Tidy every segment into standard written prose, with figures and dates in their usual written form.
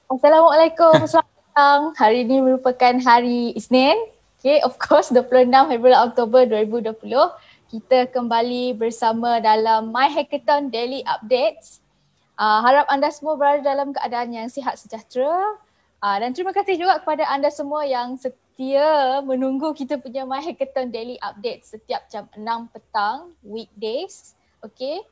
Assalamualaikum, selamat datang. Hari ini merupakan hari Isnin. Okay, of course 26 Februari Oktober 2020. Kita kembali bersama dalam MYHackathon Daily Updates. Harap anda semua berada dalam keadaan yang sihat sejahtera. Dan terima kasih juga kepada anda semua yang setia menunggu kita punya MYHackathon Daily Updates setiap jam 6 petang, weekdays. Okay.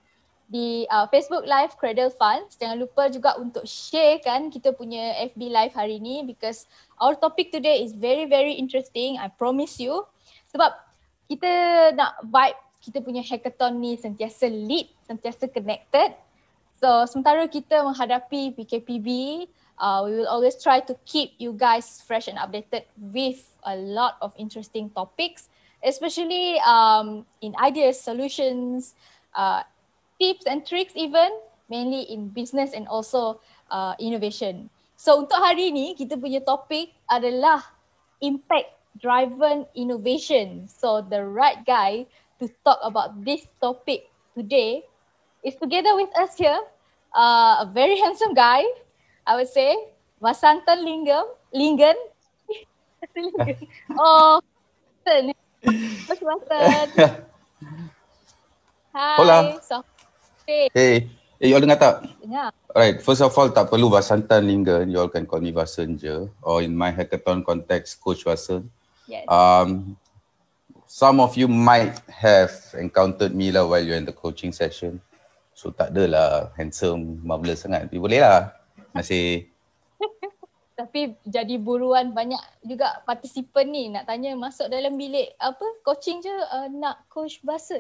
Di Facebook Live Cradle Funds. Jangan lupa juga untuk share kan kita punya FB Live hari ini because our topic today is very very interesting. I promise you. Sebab kita nak vibe kita punya hackathon ni sentiasa lit, sentiasa connected. So sementara kita menghadapi PKPB, we will always try to keep you guys fresh and updated with a lot of interesting topics, especially in ideas, solutions, tips and tricks even, mainly in business and also innovation. So untuk hari ini kita punya topik adalah impact driven innovation. So the right guy to talk about this topic today is together with us here, a very handsome guy, I would say, Vasanthan Lingan. Oh, Coach Vasanthan. Hi. Hola. So, Hey, you all dengar tak? dengar. Alright, first of all tak perlu Vasanthan Lingan, you all can call me Vasan je, or in my hackathon context, Coach Vasan. Yes. Some of you might have encountered me lah while you're in the coaching session. So tak adalah handsome, marvelous sangat. Tapi boleh lah. Masih. Tapi jadi buruan banyak juga partisipan ni nak tanya masuk dalam bilik apa coaching je nak coach bahasa,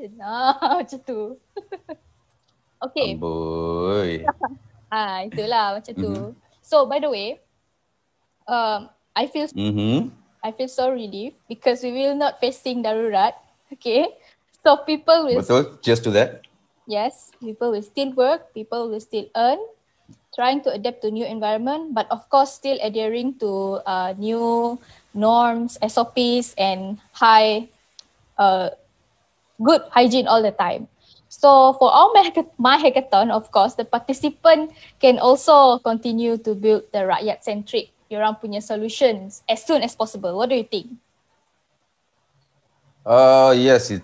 macam tu. Okay. Amboi. Itulah macam tu. So by the way, I feel so relieved because we will not facing darurat. Okay. So people will Betul, cheers to that. Yes, people will still work, people will still earn, trying to adapt to new environment, but of course still adhering to new norms, SOPs, and good hygiene all the time. So for our MYHackathon, of course, the participant can also continue to build the rakyat-centric diorang punya solutions as soon as possible. What do you think? Yes, I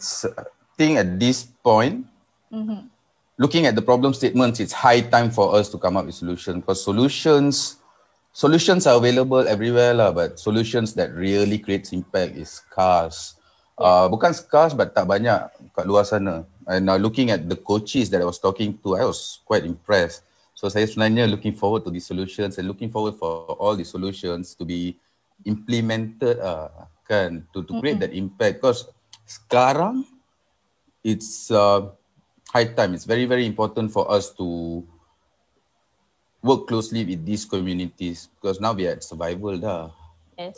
think at this point, looking at the problem statements, it's high time for us to come up with solutions because solutions are available everywhere lah, but solutions that really creates impact is scarce. Bukan scarce, but tak banyak kat luar sana. And looking at the coaches that I was talking to, I was quite impressed. So saya sebenarnya looking forward to these solutions and looking forward for all the solutions to be implemented kan, to create that impact because sekarang it's high time. It's very, very important for us to work closely with these communities because now we are at survival dah. Yes.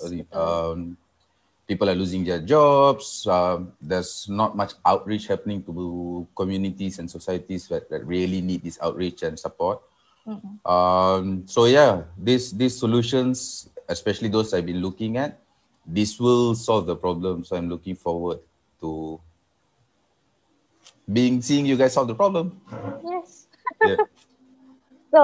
People are losing their jobs. There's not much outreach happening to communities and societies that really need this outreach and support. So yeah, these solutions, especially those I've been looking at, this will solve the problem. So I'm looking forward to seeing you guys solve the problem. Yes. Yeah. So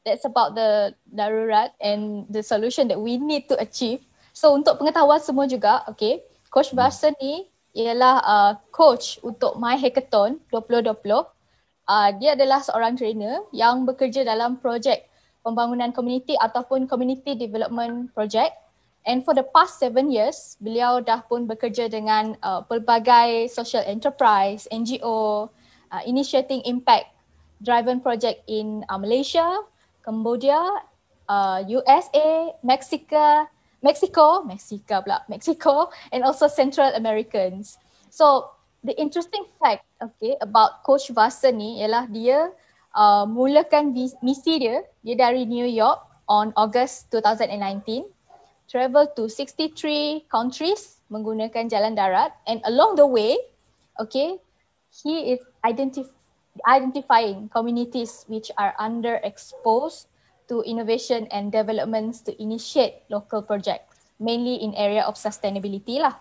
that's about the darurat and the solution that we need to achieve. So untuk pengetahuan semua juga, okay, Coach Vasan ni ialah coach untuk MYHackathon 2020. Dia adalah seorang trainer yang bekerja dalam projek pembangunan komuniti ataupun community development project. And for the past 7 years, beliau dah pun bekerja dengan pelbagai social enterprise, NGO, initiating impact-driven project in Malaysia, Cambodia, USA, Mexico, and also Central Americans. So the interesting fact, okay, about Coach Vasan ni ialah dia mulakan misi dia dari New York on August 2019. Travel to 63 countries menggunakan jalan darat, and along the way, okay, he is identifying communities which are underexposed to innovation and developments to initiate local projects, mainly in area of sustainability lah.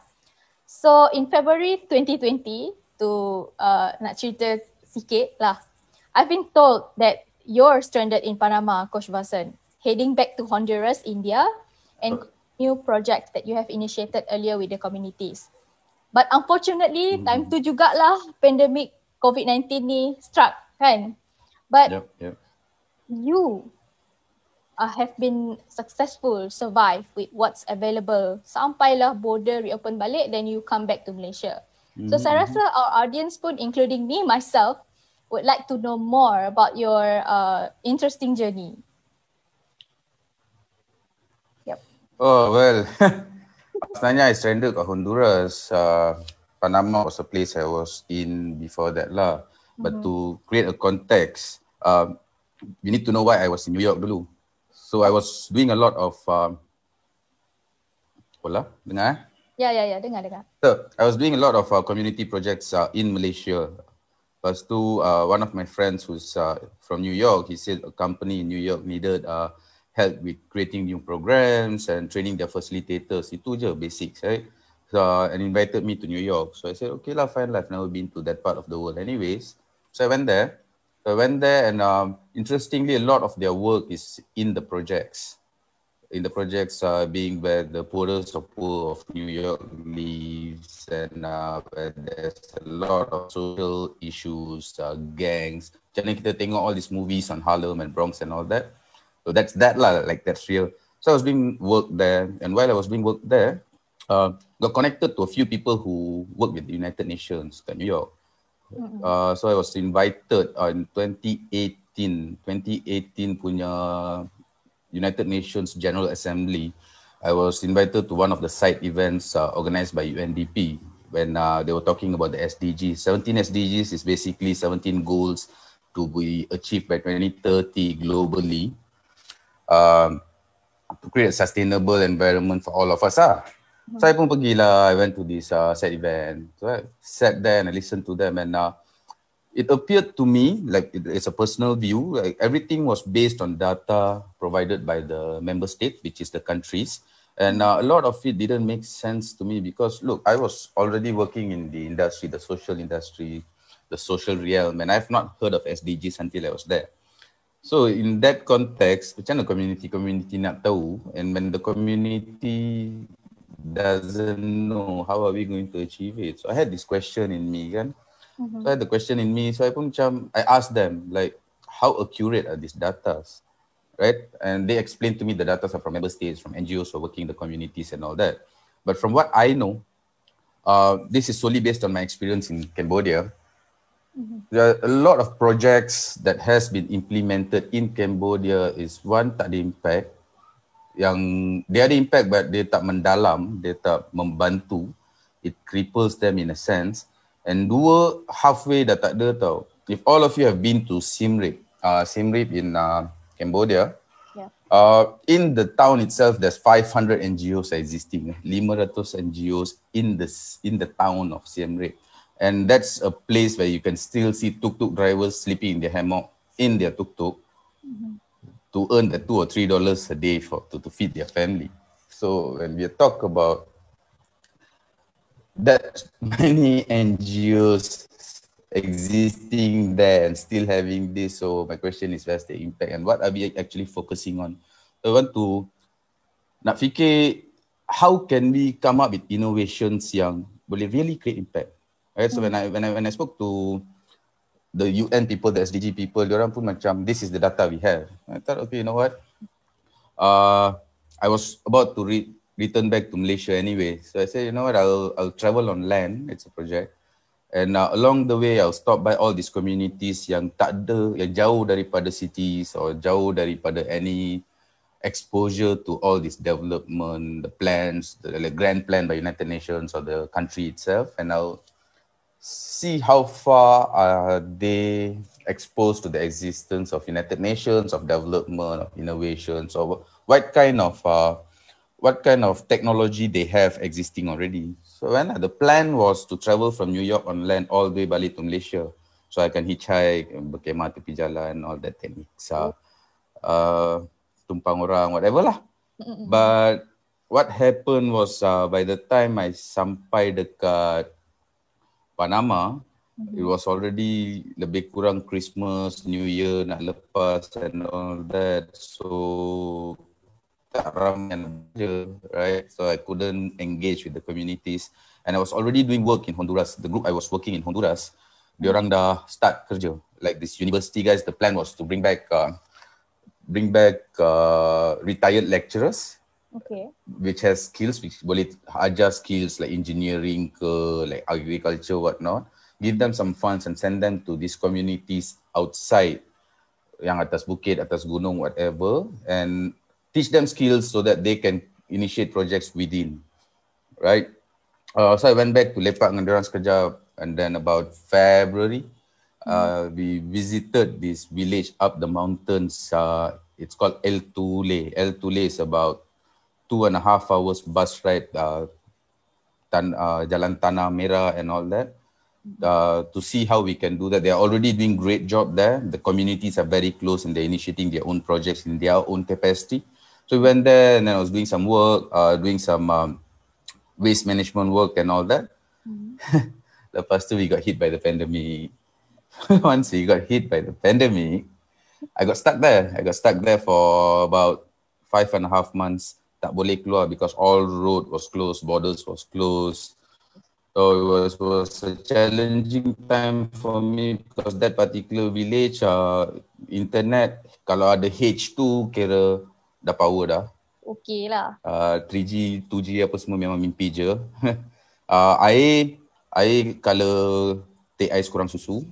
So in February 2020, nak cerita sikit lah, I've been told that you're stranded in Panama, Coach Vasan, heading back to Honduras, India, and new projects that you have initiated earlier with the communities. But unfortunately, time tu jugalah pandemic COVID-19 ni struck, kan? But you have been successful, survive with what's available. Sampailah border reopen balik, then you come back to Malaysia. So saya rasa our audience pun, including me, myself, would like to know more about your interesting journey. Yep. Oh, well, sebenarnya I stranded kat Honduras. Panama was a place I was in before that lah. But to create a context, you need to know why I was in New York dulu. So I was doing a lot of hola, dengar? Ya, dengar. So I was doing a lot of community projects in Malaysia. Lepas tu, one of my friends who's from New York, he said a company in New York needed help with creating new programs and training their facilitators. Itu je basics, right? So, and invited me to New York. So I said, okay lah, fine lah, I've never been to that part of the world anyways. So I went there. And interestingly, a lot of their work is in the projects. In the projects being where the poorest of poor of New York lives, and where there's a lot of social issues, gangs. Macam mana kita tengok all these movies on Harlem and Bronx and all that. So that's that lah, like that's real. So I was doing work there, and while I was doing work there, got connected to a few people who work with the United Nations in New York. So I was invited in 2018 punya United Nations General Assembly. I was invited to one of the side events organized by UNDP when they were talking about the SDGs. 17 SDGs is basically 17 goals to be achieved by 2030 globally to create a sustainable environment for all of us. So I pun pergilah, I went to this side event. So I sat there and I listened to them, and it appeared to me like it's a personal view, like everything was based on data provided by the member state, which is the countries. And a lot of it didn't make sense to me because, look, I was already working in the industry, the social realm, and I've not heard of SDGs until I was there. So in that context, macam mana community nak tahu, and when the community doesn't know, how are we going to achieve it? So I had this question in me, kan? So I had the question in me, so I asked them, like, how accurate are these data, right? And they explained to me the data are from member states, from NGOs who are working in the communities and all that. But from what I know, this is solely based on my experience in Cambodia. There are a lot of projects that has been implemented in Cambodia is one, tak ada impact. Yang dia ada impact but dia tak mendalam, dia tak membantu. It cripples them in a sense. And dua, halfway dah tak ada tau. If all of you have been to Siem Reap in Cambodia, in the town itself, there's 500 NGOs existing. 500 NGOs in the town of Siem Reap. And that's a place where you can still see tuk-tuk drivers sleeping in their hammock, in their tuk-tuk, to earn the $2 or $3 a day to feed their family. So when we talk about that many NGOs existing there and still having this, so my question is, where's the impact and what are we actually focusing on? I want to nak fikir, how can we come up with innovations yang boleh really create impact? Right? So when I spoke to the UN people, the SDG people, diorang pun macam, this is the data we have. I thought, okay, you know what? I was about to return back to Malaysia anyway. So I said, you know what, I'll travel on land. It's a project. And along the way, I'll stop by all these communities yang tak ada, yang jauh daripada cities or jauh daripada any exposure to all this development, the plans, the grand plan by United Nations or the country itself. And I'll see how far are they exposed to the existence of United Nations, of development, of innovations, or what kind of technology they have existing already. So when the plan was to travel from New York on land all the way balik to Malaysia, so I can hitchhike, berkemah tepi jalan, all that techniques, tumpang orang, whatever lah. But what happened was by the time I sampai dekat Panama, It was already lebih kurang Christmas, New Year nak lepas and all that. So tak ramai yang kerja, right? So I couldn't engage with the communities. And I was already doing work in Honduras. The group I was working in Honduras, diorang dah start kerja. Like this university guys, the plan was to bring back retired lecturers, which has skills, which boleh ajar skills like engineering ke, like agriculture, whatnot. Give them some funds and send them to these communities outside, yang atas bukit, atas gunung, whatever, and teach them skills so that they can initiate projects within, right? So I went back to lepak dengan diorang sekejap, and then about February, we visited this village up the mountains. It's called El Tule. El Tule is about 2.5 hours bus ride, Jalan Tanah Merah and all that. To see how we can do that. They are already doing great job there. The communities are very close and they're initiating their own projects in their own capacity. So we went there and then I was doing some work, doing some waste management work and all that. Lepas tu we got hit by the pandemic. Once we got hit by the pandemic, I got stuck there. I got stuck there for about 5.5 months. Tak boleh keluar because all road was closed, borders was closed. So it was a challenging time for me because that particular village, internet, kalau ada H2 kira dah power dah. Okay lah. 3G, 2G apa semua memang mimpi je. Air kalau teh ais kurang susu.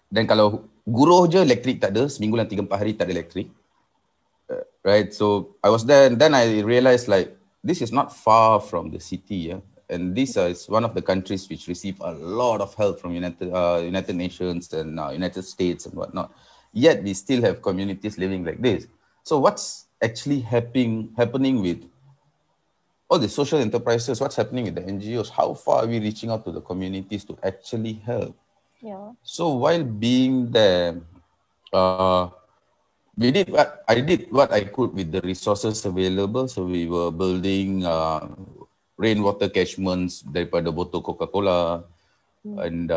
Dan kalau guruh je elektrik tak ada, seminggu dan 3-4 hari tak ada elektrik. Right, so I was there and then I realized like, this is not far from the city, yeah? And this is one of the countries which receive a lot of help from United Nations and United States and whatnot. Yet we still have communities living like this. So what's actually happening with all the social enterprises? What's happening with the NGOs? How far are we reaching out to the communities to actually help? Yeah. So while being there, I did what I could with the resources available. So we were building rainwater catchments daripada botol Coca-Cola, and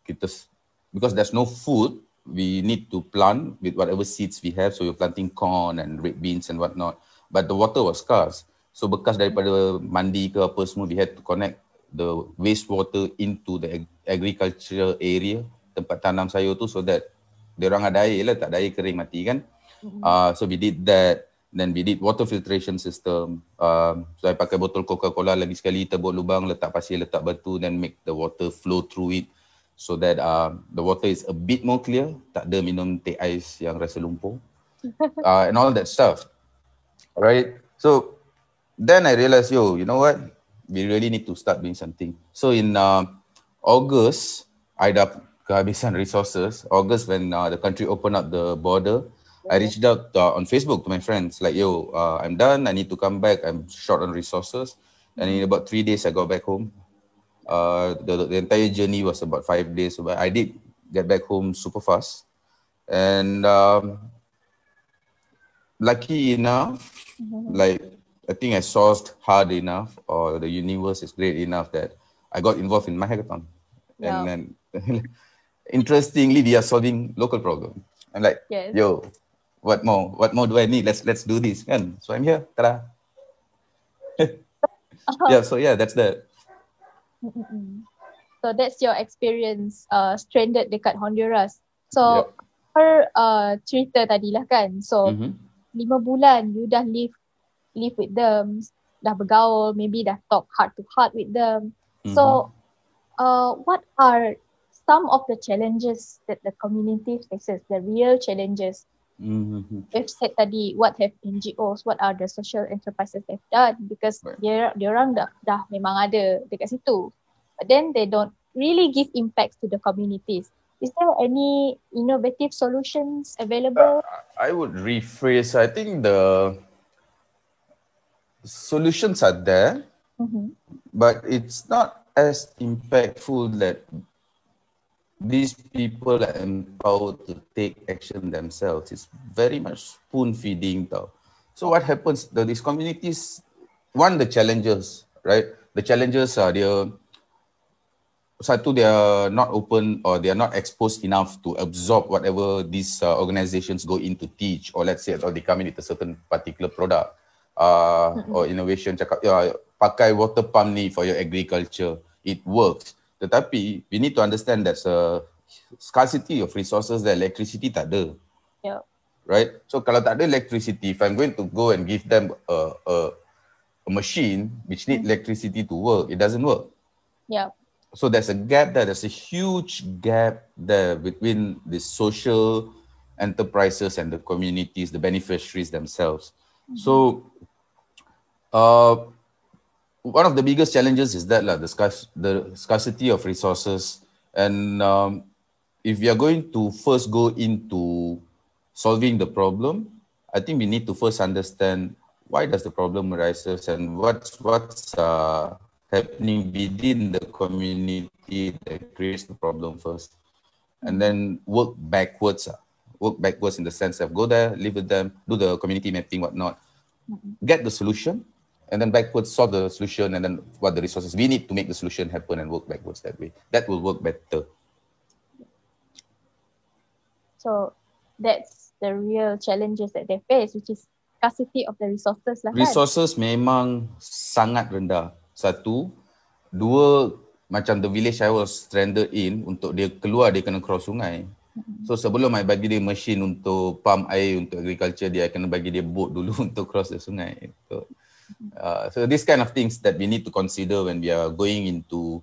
because there's no food, we need to plant with whatever seeds we have. So we're planting corn and red beans and whatnot. But the water was scarce. So bekas daripada mandi ke apa semua, we had to connect the wastewater into the agricultural area, tempat tanam sayur tu, so that diorang ada air lah, tak ada air kering mati kan. So we did that. Then we did water filtration system. So I pakai botol Coca-Cola lagi sekali, tebuk lubang, letak pasir, letak batu, then make the water flow through it so that the water is a bit more clear. Tak ada minum teh ais yang rasa lumpur. And all that stuff. Right? So then I realized, you know what? We really need to start doing something. So in August, I dah kehabisan resources. August, when the country opened up the border, I reached out on Facebook to my friends, like, I'm done, I need to come back, I'm short on resources. And in about 3 days, I got back home. The entire journey was about 5 days, but I did get back home super fast. And lucky enough, like, I think I sourced hard enough, or the universe is great enough that I got involved in MYHackathon. Yeah. And then interestingly, we are solving local problems. I'm like, yes. What more do I need? Let's do this. Kan? So I'm here. Ta-da. Yeah, that's that. So that's your experience stranded dekat Honduras. So per cerita tadi lah kan. So 5 bulan you dah live with them, dah bergaul, maybe dah talk heart to heart with them. So what are some of the challenges that the community faces, the real challenges? We've said tadi, what have NGOs, what are the social enterprises they've done, because diorang dah memang ada dekat situ, but then they don't really give impacts to the communities. Is there any innovative solutions available? I would rephrase. I think the solutions are there, but it's not as impactful that these people are empowered to take action themselves. It's very much spoon feeding tau. So what happens, these communities, the challenges, right? The challenges are satu, they are not open or they are not exposed enough to absorb whatever these organizations go in to teach, or let's say, or they come in with a certain particular product or innovation. Cakap, ya, pakai water pump ni for your agriculture. It works. Tetapi we need to understand that scarcity of resources, the electricity tak ada. Yeah. Right? So kalau tak ada electricity, if I'm going to go and give them a machine which need electricity to work, it doesn't work. Yeah. So there's a gap there. There's a huge gap there between the social enterprises and the communities, the beneficiaries themselves. So one of the biggest challenges is that the scarcity of resources. And if we are going to first go into solving the problem, I think we need to first understand why does the problem arises and what's happening within the community that creates the problem first, and then work backwards. Work backwards in the sense of go there, live with them, do the community mapping, whatnot, get the solution, and then backwards solve the solution, and then what the resources we need to make the solution happen, and work backwards that way. That will work better. So that's the real challenges that they face, which is scarcity of the resources lah kan? Resources memang sangat rendah. Satu. Dua, macam the village I was stranded in, untuk dia keluar dia kena cross sungai. So sebelum I bagi dia machine untuk pump air untuk agriculture, dia kena bagi dia boat dulu untuk cross the sungai. So this kind of things that we need to consider when we are going into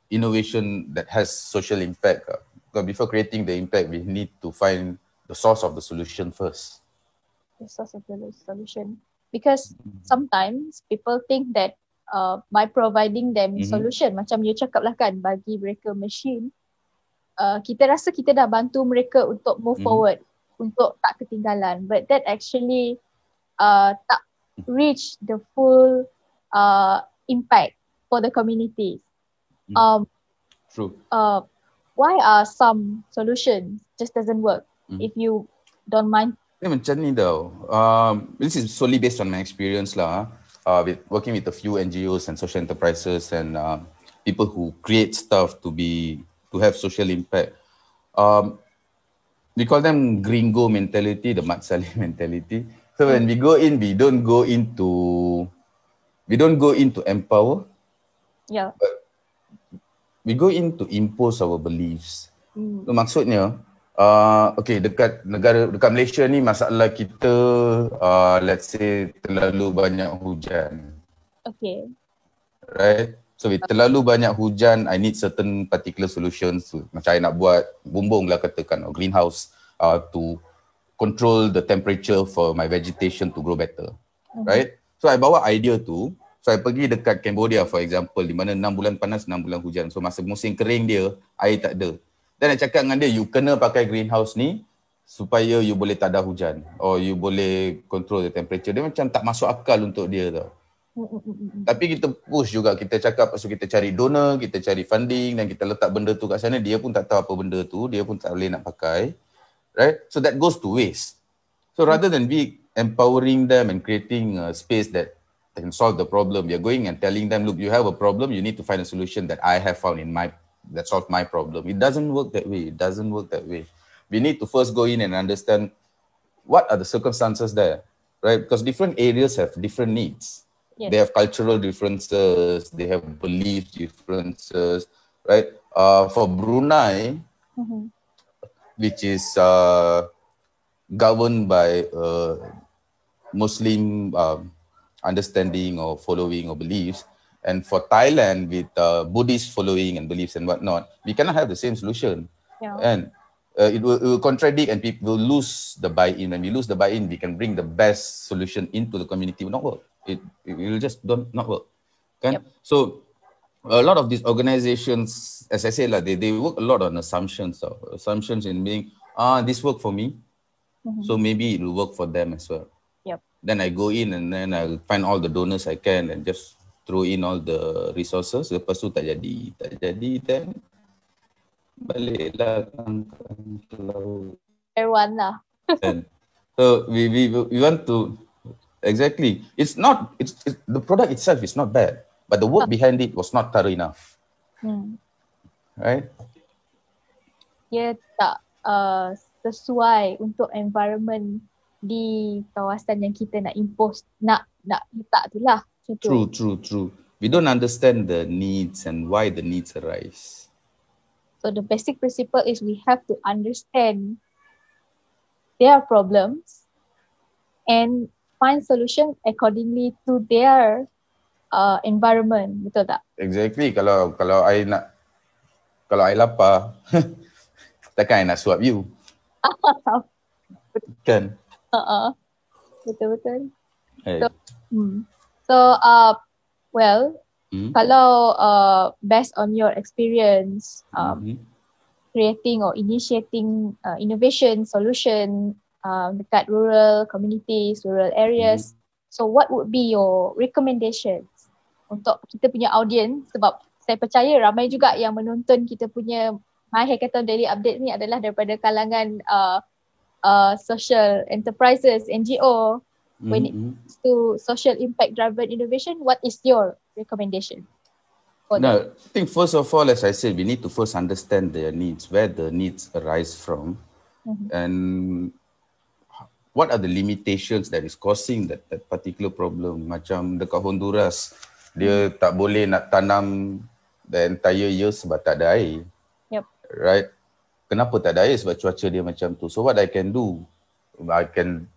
innovation that has social impact. Because before creating the impact, we need to find the source of the solution first. The source of the solution. Because sometimes people think that by providing them solution, macam you cakap lah kan, bagi mereka machine, kita rasa kita dah bantu mereka untuk move forward, untuk tak ketinggalan. But that actually tak reach the full impact for the community. True. Why are some solutions just doesn't work? If you don't mind. Macam ni tau. This is solely based on my experience lah. With working with a few NGOs and social enterprises and people who create stuff to have social impact. We call them gringo mentality, the Mat Salleh mentality. So when we go in, we don't go into empower. Yeah. But we go in to impose our beliefs. So maksudnya, okay, dekat Malaysia ni masalah kita, let's say terlalu banyak hujan. Okay. Right? So with terlalu banyak hujan, I need certain particular solutions. Macam I nak buat bumbung lah katakan, or greenhouse to control the temperature for my vegetation to grow better. Right? So I bawa idea tu. So I pergi dekat Cambodia for example, di mana 6 bulan panas, 6 bulan hujan. So masa musim kering dia, air tak ada. Dan I cakap dengan dia, you kena pakai greenhouse ni supaya you boleh tak ada hujan. Or you boleh control the temperature. Dia macam tak masuk akal untuk dia tau. Tapi kita push juga, kita cakap, so kita cari donor, kita cari funding dan kita letak benda tu kat sana. Dia pun tak tahu apa benda tu, dia pun tak boleh nak pakai. Right? So that goes to waste. So rather than we empowering them and creating a space that can solve the problem, we are going and telling them, look, you have a problem, you need to find a solution that I have found that solved my problem. It doesn't work that way. It doesn't work that way. We need to first go in and understand what are the circumstances there, right? Because different areas have different needs. Yes. They have cultural differences, they have belief differences, right? For Brunei, which is governed by Muslim understanding or following or beliefs, and for Thailand with Buddhist following and beliefs and whatnot, we cannot have the same solution. Yeah. And it will contradict and people will lose the buy-in. When we lose the buy-in, we can bring the best solution into the community. It will not work. It will just not work. Okay? Yep. So a lot of these organizations, as I say, they work a lot on assumptions. Assumptions in being, this worked for me, so maybe it will work for them as well. Yep. Then I go in and then I'll find all the donors I can and just throw in all the resources. Lepas tu tak jadi, then baliklah ke laut. Everyone lah. So we want to, exactly. It's the product itself is not bad, but the work behind it was not thorough enough. right? Dia tak sesuai untuk environment di kawasan yang kita nak impose, nak letak tu lah. Macam tu. True. We don't understand the needs and why the needs arise. So the basic principle is we have to understand their problems and find solution accordingly to their environment. Betul tak? Exactly. Kalau I lapar, takkan I nak suap you. Kan? Betul. Right. Kalau based on your experience creating or initiating innovation solution dekat rural communities, rural areas, so what would be your recommendations untuk kita punya audience? Sebab saya percaya ramai juga yang menonton kita punya MYHackathon Daily Update ni adalah daripada kalangan social enterprises, NGO. When it comes to social impact driven innovation, what is your recommendation? I think first of all, as I said, we need to first understand their needs, where the needs arise from, and what are the limitations that is causing that particular problem. Macam dekat Honduras, dia tak boleh nak tanam the entire year sebab tak ada air. Yep. Right? Kenapa tak ada air? Sebab cuaca dia macam tu. So what I can do, I can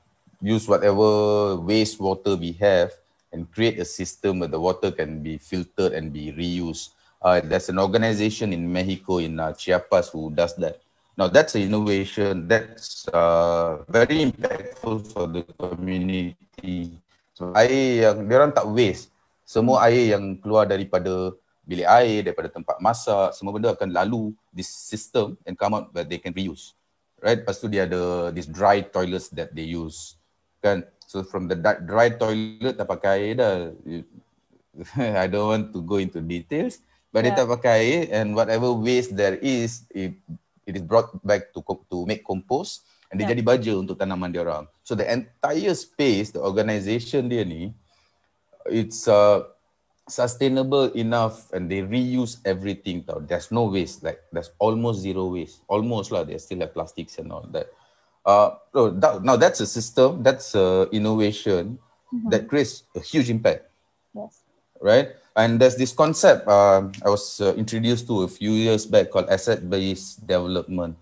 use whatever wastewater we have and create a system where the water can be filtered and be reused. There's an organization in Mexico, in Chiapas, who does that. Now that's an innovation that's very impactful for the community. So air yang diorang tak waste. Semua air yang keluar daripada bilik air, daripada tempat masak, semua benda akan lalu this system and come out where they can reuse. Right? Lepas tu dia ada this dry toilets that they use. Kan? So from the dry toilet tak pakai air dah. I don't want to go into details, but dia tak pakai air, and whatever waste there is, it is brought back to make compost, and dia jadi baja untuk tanaman dia orang. So the entire space, the organisation dia ni, it's sustainable enough, and they reuse everything. There's no waste, like there's almost zero waste. Almost lah, they still have plastics and all that. Now that's a system, that's innovation that creates a huge impact. Yes. Right? And there's this concept I was introduced to a few years back called asset-based development.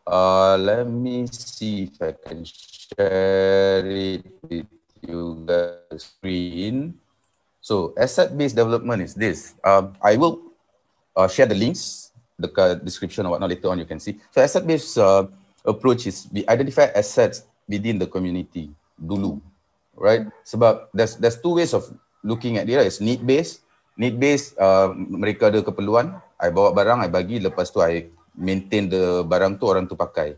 Let me see if I can share it with you guys screen. So asset-based development is this. I will share the links, the description or whatnot later on, you can see. So asset-based approach is we identify assets within the community dulu, right? Sebab there's two ways of looking at it. It's need-based. Need-based, mereka ada keperluan, I bawa barang, I bagi, lepas tu I maintain the barang tu, orang tu pakai.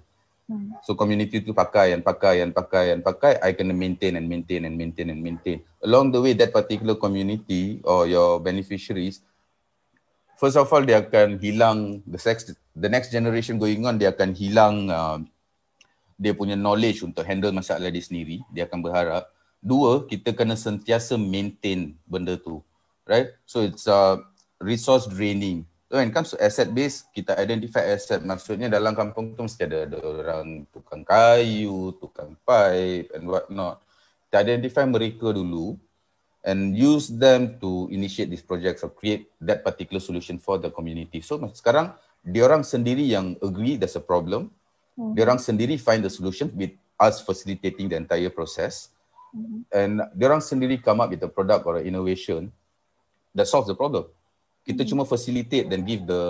So community tu pakai, I kena maintain. Along the way, that particular community or your beneficiaries, first of all, dia akan hilang, the next generation going on, dia akan hilang dia punya knowledge untuk handle masalah dia sendiri. Dia akan berharap. Dua, kita kena sentiasa maintain benda tu. Right? So it's resource draining. So when it comes to asset base, kita identify asset. Maksudnya dalam kampung tu mesti ada orang tukang kayu, tukang pipe and what not. Kita identify mereka dulu and use them to initiate these projects or create that particular solution for the community. So sekarang, diorang sendiri yang agree there's a problem. Diorang sendiri find the solution with us facilitating the entire process. And diorang sendiri come up with a product or an innovation that solves the problem. Kita cuma facilitate dan give the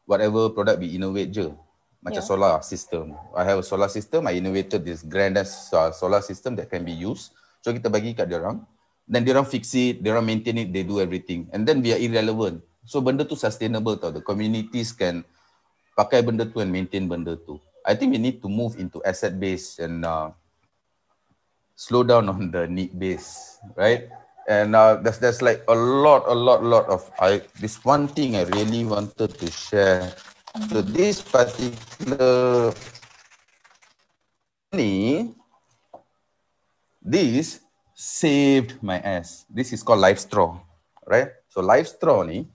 whatever product we innovate je. Macam solar system. I have a solar system, I innovated this grandest solar system that can be used. So kita bagi kat diorang. Then diorang fix it, diorang maintain it, they do everything. And then we are irrelevant. So benda tu sustainable tau. The communities can pakai benda tu and maintain benda tu. I think we need to move into asset base and slow down on the need base, right? And there's like a lot of this one thing I really wanted to share. So this particular this saved my ass. This is called live straw, right? So live straw ni,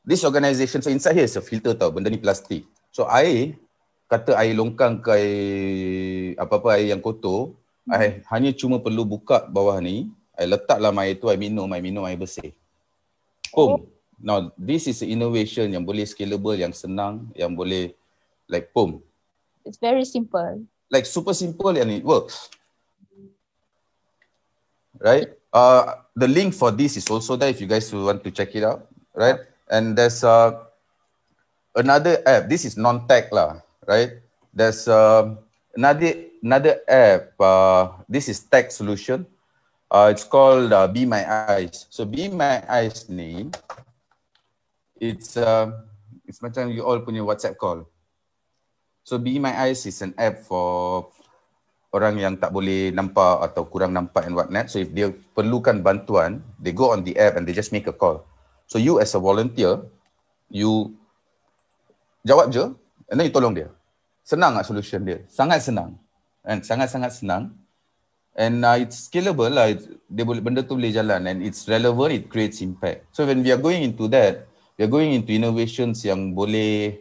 this organisation, so inside here is a filter tau, benda ni plastik. So air, kata air longkang ke air, apa-apa air yang kotor, I hanya cuma perlu buka bawah ni, I letak dalam air tu, I minum air bersih. Boom. Now, this is innovation yang boleh scalable, yang senang, yang boleh like boom. It's very simple. Like super simple and it works. Right? The link for this is also there if you guys want to check it out. Right? And there's another app. This is non-tech lah, right? There's another app. This is tech solution. It's called Be My Eyes. So Be My Eyes ni, it's macam you all punya WhatsApp call. So Be My Eyes is an app for orang yang tak boleh nampak atau kurang nampak and whatnot. So if dia perlukan bantuan, they go on the app and they just make a call. So you as a volunteer, you jawab je and then you tolong dia. Senang lah solution dia. Sangat senang. And sangat-sangat senang. And it's scalable lah. Dia boleh, benda tu boleh jalan and it's relevant, it creates impact. So when we are going into that, we are going into innovations yang boleh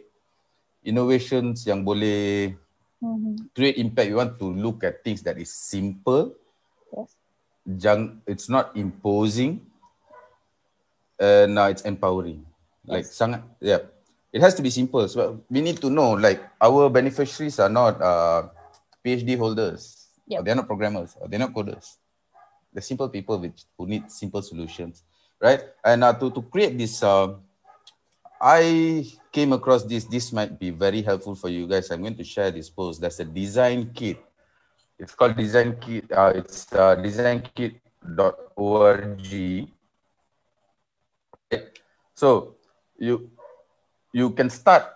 create impact. We want to look at things that is simple. Yes. It's not imposing. And it's empowering. Yes. Like sangat, yeah. It has to be simple. So we need to know, like, our beneficiaries are not PhD holders. Yep. Or they're not programmers. Or they're not coders. They're simple people who need simple solutions, right? And to create this, I came across this. This might be very helpful for you guys. I'm going to share this post. There's a design kit. It's called Design Kit. It's designkit.org. So you can start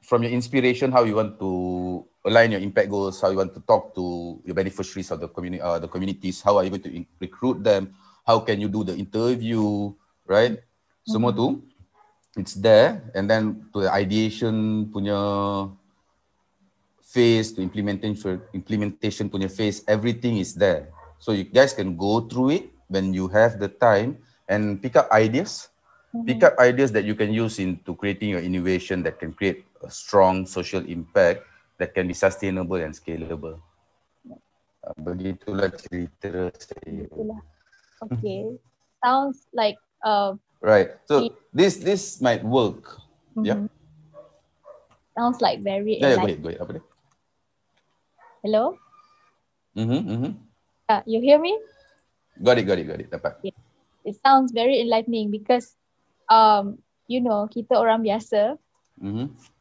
from your inspiration, how you want to align your impact goals, how you want to talk to your beneficiaries of the communities, how are you going to recruit them, how can you do the interview, right? Semua tu, it's there. And then to the ideation punya phase, to implementation punya phase, everything is there. So you guys can go through it when you have the time and pick up ideas. Pick up ideas that you can use into creating your innovation that can create a strong social impact that can be sustainable and scalable. Begitulah cerita saya. Okay. Sounds like right. So this might work. Yeah. Sounds like very go ahead. Apa dia? Hello? You hear me? Got it. Dapat. Yeah. It sounds very enlightening because kita orang biasa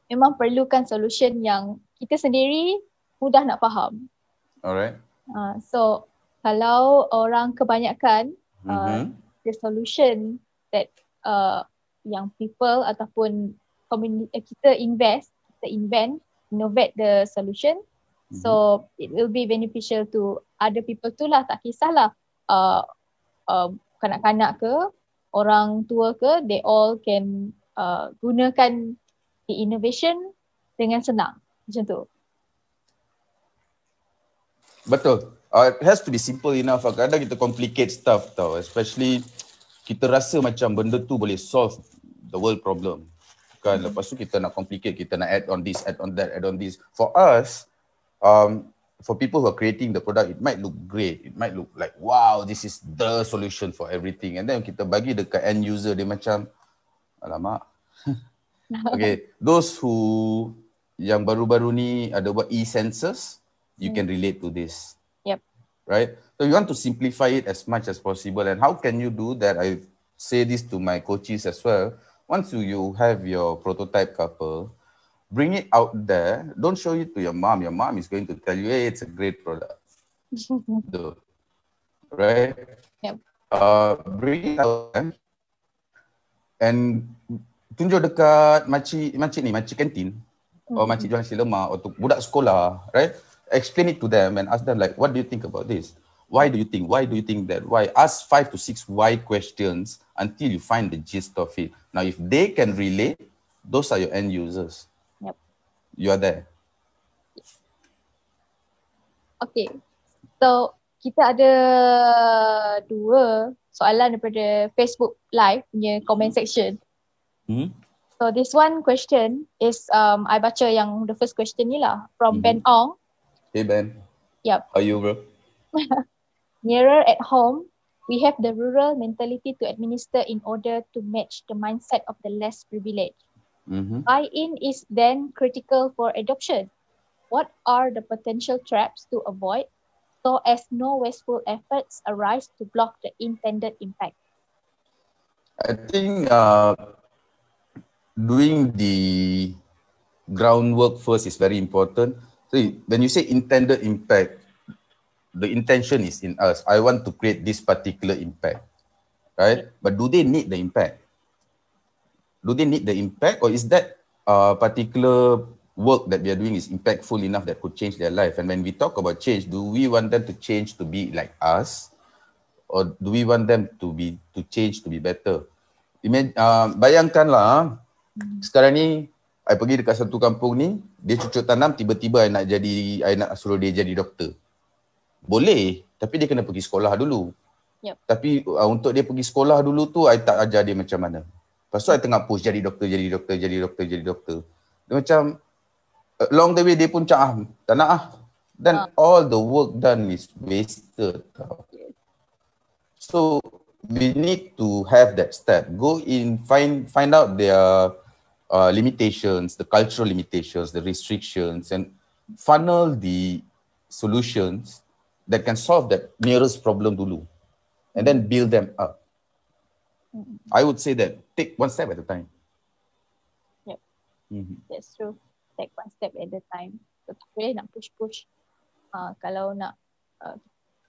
memang perlukan solution yang kita sendiri mudah nak faham. Alright. So kalau orang kebanyakan the solution that yang people ataupun kita invent, innovate the solution, so it will be beneficial to other people tu lah. Tak kisahlah kanak-kanak ke, orang tua ke, they all can gunakan the innovation dengan senang. Macam tu. Betul. It has to be simple enough. Kadang kita complicate stuff tau. Especially kita rasa macam benda tu boleh solve the world problem. Kan? Lepas tu kita nak complicate, kita nak add on this, add on that, add on this. For us, for people who are creating the product, it might look great. It might look like, wow, this is the solution for everything. And then kita bagi dekat end user, dia macam, alamak. Okay, those who yang baru-baru ni ada buat e-census, you can relate to this. Yep. Right? So you want to simplify it as much as possible. And how can you do that? I say this to my coaches as well. Once you have your prototype couple, bring it out there. Don't show it to your mom. Your mom is going to tell you, hey, it's a great product. Right? Yep. Bring it out there and tunjuk dekat makcik kantin or makcik jual nasi lemak or budak sekolah, right? Explain it to them and ask them like, what do you think about this? Why do you think that? Why? Ask 5 to 6 why questions until you find the gist of it. Now, if they can relate, those are your end users. Yep. You are there. Okay. So, kita ada 2 soalan daripada Facebook Live punya comment section. So this one question is, I baca yang the first question ni lah, from Ben Ong. Hey Ben. Yep. How are you, bro? Nearer at home, we have the rural mentality to administer in order to match the mindset of the less privileged. Buy-in is then critical for adoption. What are the potential traps to avoid so as no wasteful efforts arise to block the intended impact? I think doing the groundwork first is very important. So when you say intended impact, the intention is in us. I want to create this particular impact, right? But do they need the impact? Do they need the impact, or is that particular work that we are doing is impactful enough that could change their life? And when we talk about change, do we want them to change to be like us, or do we want them to change to be better? Bayangkanlah, sekarang ni I pergi dekat satu kampung ni, dia cucuk tanam, tiba-tiba I nak suruh dia jadi doktor. Boleh, tapi dia kena pergi sekolah dulu. Tapi untuk dia pergi sekolah dulu tu, I tak ajar dia macam mana. Lepas tu I tengah push jadi doktor. Dia macam along the way dia pun macam tak nak Then all the work done is wasted. So we need to have that step. Go in, find out their limitations, the cultural limitations, the restrictions, and funnel the solutions that can solve that nearest problem dulu, and then build them up. I would say that take one step at a time. Yep. That's true. Take one step at a time. So, tak boleh nak push. Kalau nak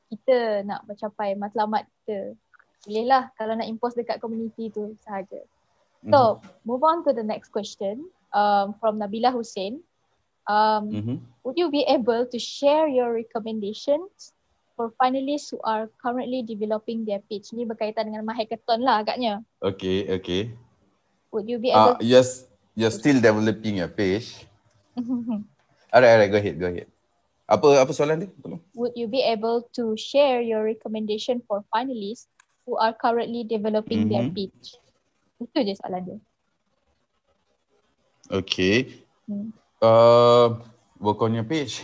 kita nak mencapai matlamat kita, bolehlah kalau nak impose dekat community tu sahaja. So, move on to the next question from Nabila Hussein. Would you be able to share your recommendations for finalists who are currently developing their pitch? Ni berkaitan dengan MYHackathon lah agaknya. Okay. Would you be able Yes, you're still developing your page. Alright, go ahead. Apa soalan dia? Would you be able to share your recommendation for finalists who are currently developing their pitch? Itu je soalan dia. Okay. Work on your page.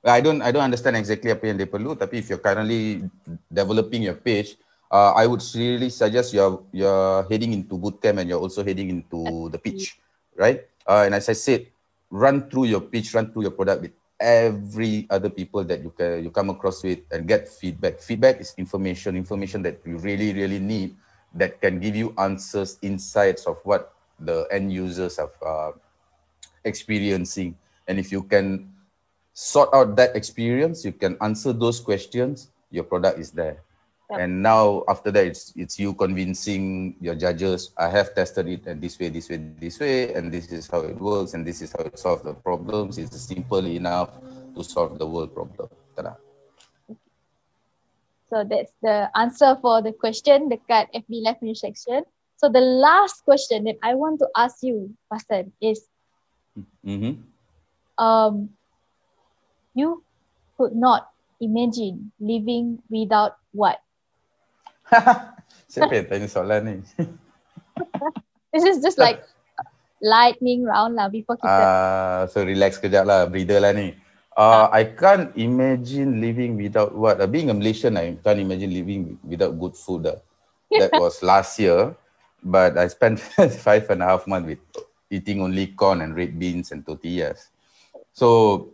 I don't understand exactly apa yang dia perlu, tapi if you're currently developing your page, I would really suggest you're heading into bootcamp and you're also heading into the pitch, right? And as I said, run through your pitch, run through your product with every other people that you come across with, and get feedback. Feedback is information that you really need, that can give you answers, insights of what the end users are experiencing. And if you can sort out that experience, you can answer those questions, your product is there. And now after that, it's you convincing your judges, I have tested it and this way, and this is how it works, and this is how it solves the problems. It's simple enough to solve the world problem. Ta-da. So that's the answer for the question dekat FB Live News section. So the last question that I want to ask you, Vasanthan, is you could not imagine living without what? Siapa yang tanya soalan ni? This is just like lightning round lah before kita. So relax kejap lah, breather lah ni. I can't imagine living without what? Being a Malaysian, I can't imagine living without good food. That was last year, but I spent 5.5 months with eating only corn and red beans and tortillas. So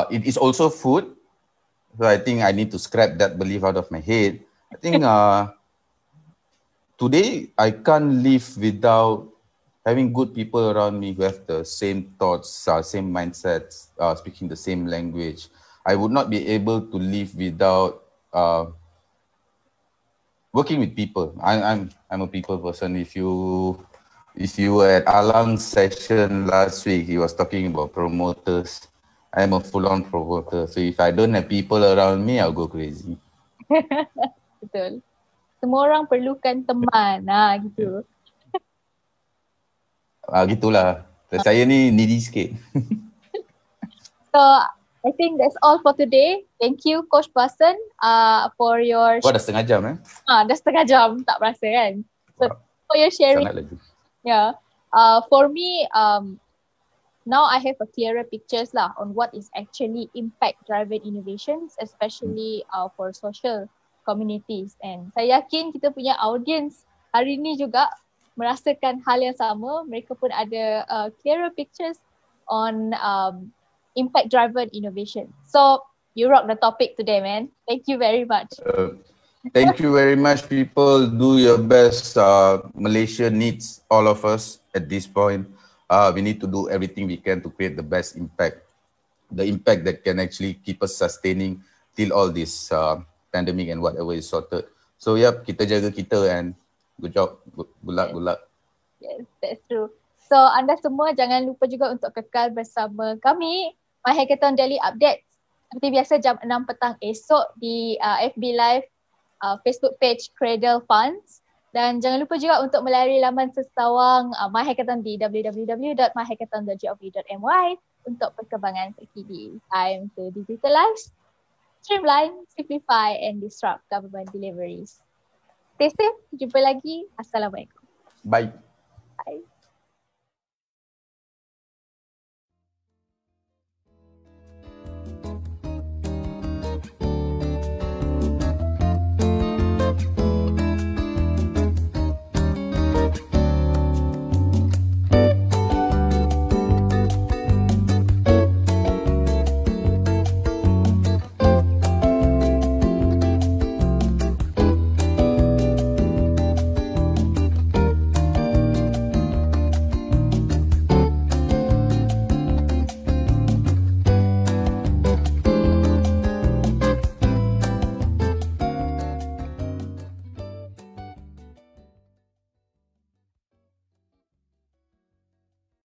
it is also food. So I think I need to scrap that belief out of my head. I think today I can't live without having good people around me who have the same thoughts, same mindsets, speaking the same language. I would not be able to live without working with people. I'm a people person. If you were at Alang's session last week, he was talking about promoters. I'm a full-on promoter. So if I don't have people around me, I'll go crazy. Betul. Semua orang perlukan teman, gitu. Gitulah. Saya ni needy sikit. So, I think that's all for today. Thank you, Coach Vasanthan, for your... Dah setengah jam dah setengah jam, tak berasa kan? So, for your sharing. Sangat lagi. Yeah. For me, now I have a clearer pictures lah on what is actually impact driven innovations, especially for social communities. And saya yakin kita punya audience hari ni juga merasakan hal yang sama. Mereka pun ada clearer pictures on impact driven innovation. So you rock the topic today, man. Thank you very much. Thank you very much, people. Do your best. Malaysia needs all of us at this point. We need to do everything we can to create the best impact. The impact that can actually keep us sustaining till all this pandemic and whatever is sorted. So, yep, kita jaga kita and good job. Good luck. Yes, that's true. So, anda semua jangan lupa juga untuk kekal bersama kami, MYHackathon Daily Updates. Seperti biasa jam 6 petang esok di FB Live, Facebook page Cradle Funds. Dan jangan lupa juga untuk melayari laman sesawang MYHackathon di www.myhackathon.gov.my untuk perkembangan terkini. Time to digitalize, streamline, simplify and disrupt government deliveries. Stay safe. Jumpa lagi. Assalamualaikum. Bye.